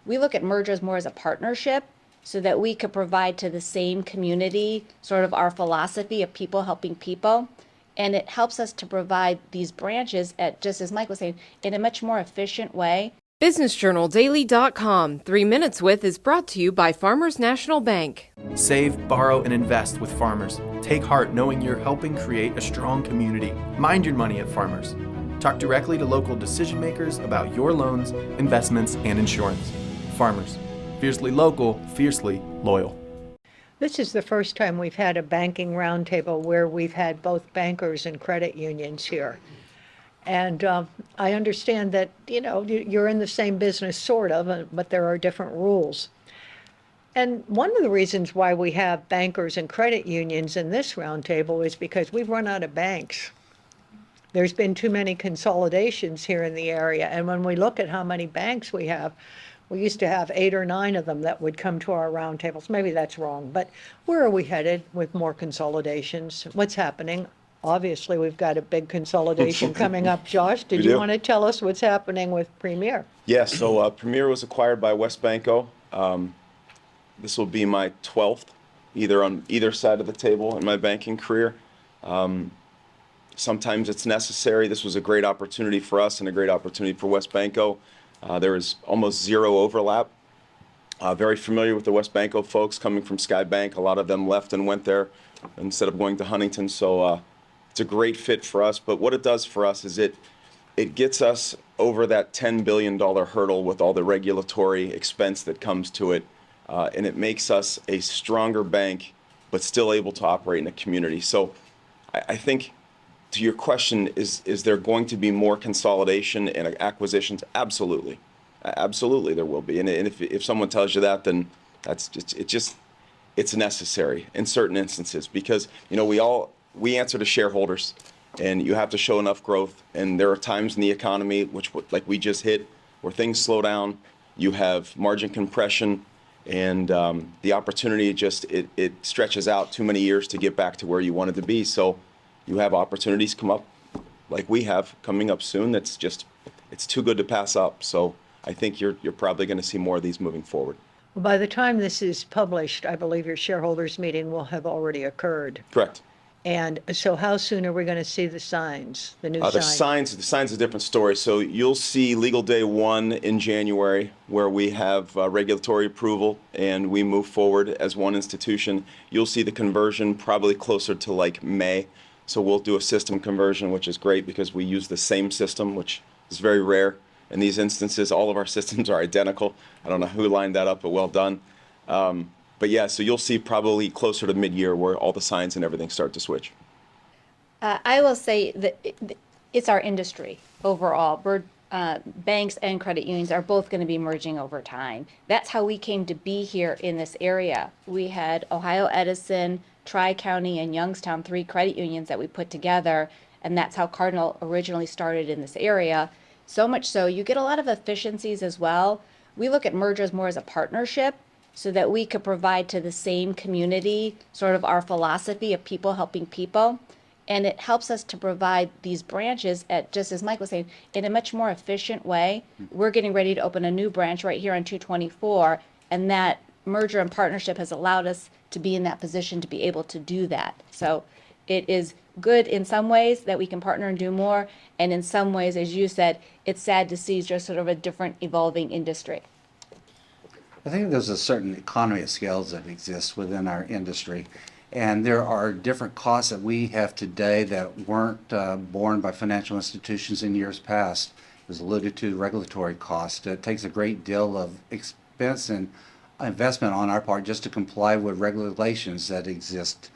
We look at mergers more as a partnership so that we could provide to the same community sort of our philosophy of people helping people. And it helps us to provide these branches at, just as Mike was saying, in a much more efficient way. BusinessJournalDaily.com 3 Minutes With is brought to you by Farmers National Bank. Save, borrow, and invest with Farmers. Take heart knowing you're helping create a strong community. Mind your money at Farmers. Talk directly to local decision makers about your loans, investments, and insurance. Farmers. Fiercely local, fiercely loyal. This is the first time we've had a banking roundtable where we've had both bankers and credit unions here. And I understand that, you're in the same business, sort of, but there are different rules. And one of the reasons why we have bankers and credit unions in this roundtable is because we've run out of banks. There's been too many consolidations here in the area. And when we look at how many banks we have, we used to have 8 or 9 of them that would come to our roundtables. Maybe that's wrong, but where are we headed with more consolidations? What's happening? Obviously, we've got a big consolidation coming up. Josh, did you want to tell us what's happening with Premier? Yes, so Premier was acquired by WesBanco. This will be my 12th, either on either side of the table in my banking career. Sometimes it's necessary. This was a great opportunity for us and a great opportunity for WesBanco. There is almost zero overlap. Very familiar with the WesBanco folks coming from Sky Bank. A lot of them left and went there instead of going to Huntington. So it's a great fit for us. But what it does for us is it gets us over that $10 billion hurdle with all the regulatory expense that comes to it. And it makes us a stronger bank, but still able to operate in a community. So I think, to your question, is there going to be more consolidation and acquisitions? Absolutely. Absolutely there will be. And if someone tells you that, then it's necessary in certain instances, because we answer to shareholders, and you have to show enough growth. And there are times in the economy, which like we just hit, where things slow down, you have margin compression, and the opportunity it stretches out too many years to get back to where you wanted to be. So you have opportunities come up like we have coming up soon. It's too good to pass up. So I think you're probably going to see more of these moving forward. Well, by the time this is published, I believe your shareholders meeting will have already occurred. Correct. And so how soon are we going to see the signs, the new signs? The signs is a different story. So you'll see legal day 1 in January, where we have regulatory approval and we move forward as one institution. You'll see the conversion probably closer to like May. So we'll do a system conversion, which is great because we use the same system, which is very rare. In these instances, all of our systems are identical. I don't know who lined that up, but well done. But yeah, so you'll see probably closer to mid-year where all the signs and everything start to switch. I will say that it's our industry overall. Banks and credit unions are both going to be merging over time. That's how we came to be here in this area. We had Ohio Edison, Tri-County, and Youngstown, 3 credit unions that we put together, and that's how Cardinal originally started in this area. So much so, you get a lot of efficiencies as well. We look at mergers more as a partnership so that we could provide to the same community sort of our philosophy of people helping people. And it helps us to provide these branches at, just as Mike was saying, in a much more efficient way. We're getting ready to open a new branch right here on 224, and that merger and partnership has allowed us to be in that position to be able to do that. So it is good in some ways that we can partner and do more, and in some ways, as you said, it's sad to see just sort of a different evolving industry. I think there's a certain economy of scales that exists within our industry, and there are different costs that we have today that weren't borne by financial institutions in years past. It was alluded to regulatory cost. It takes a great deal of expense and investment on our part just to comply with regulations that exist.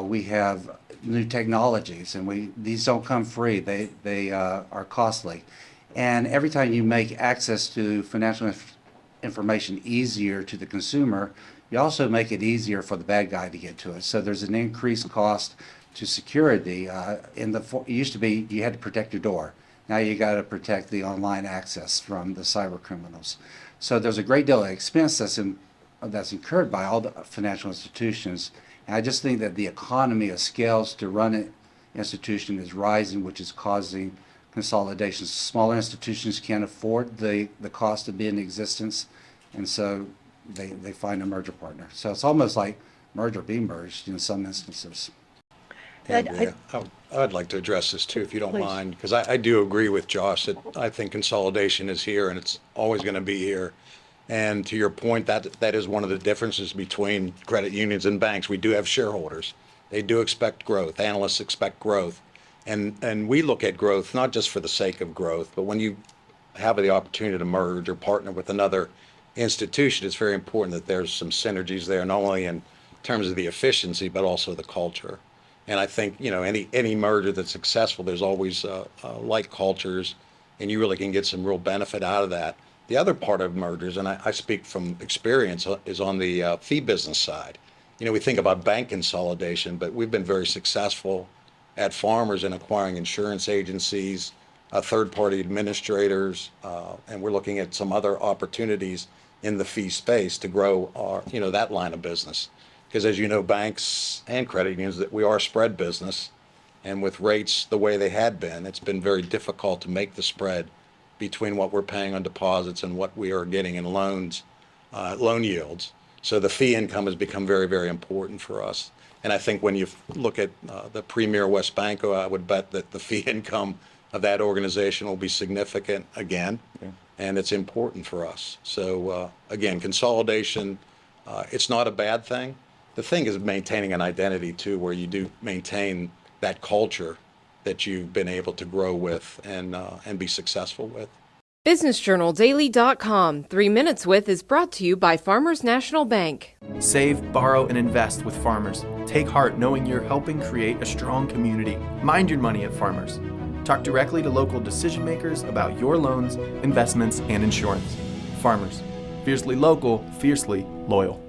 We have new technologies, and these don't come free. They are costly, and every time you make access to financial information easier to the consumer, you also make it easier for the bad guy to get to it. So there's an increased cost to security. It used to be you had to protect your door. Now you got to protect the online access from the cyber criminals. So there's a great deal of expense that's incurred by all the financial institutions. And I just think that the economy of scales to run an institution is rising, which is causing consolidations. Smaller institutions can't afford the cost to be in existence, And so they find a merger partner. So it's almost like merge or be merged in some instances. And I'd like to address this too, if you don't Please. mind, because I do agree with Josh that I think consolidation is here and it's always going to be here. And to your point, that is one of the differences between credit unions and banks. We do have shareholders. They do expect growth. Analysts expect growth. And we look at growth not just for the sake of growth, but when you have the opportunity to merge or partner with another institution, it's very important that there's some synergies there, not only in terms of the efficiency, but also the culture. And I think, any merger that's successful, there's always like cultures, and you really can get some real benefit out of that. The other part of mergers, and I speak from experience, is on the fee business side. We think about bank consolidation, but we've been very successful at Farmers in acquiring insurance agencies, third-party administrators, and we're looking at some other opportunities in the fee space to grow our, that line of business. Because as you know, banks and credit unions, that we are a spread business, and with rates the way they had been, it's been very difficult to make the spread between what we're paying on deposits and what we are getting in loans, loan yields. So the fee income has become very, very important for us. And I think when you look at the premier WesBanco, I would bet that the fee income of that organization will be significant again, and it's important for us. So again, consolidation, it's not a bad thing. The thing is maintaining an identity too, where you do maintain that culture that you've been able to grow with and be successful with. BusinessJournalDaily.com 3 Minutes With is brought to you by Farmers National Bank. Save, borrow, and invest with Farmers. Take heart knowing you're helping create a strong community. Mind your money at Farmers. Talk directly to local decision makers about your loans, investments, and insurance. Farmers. Fiercely local, fiercely loyal.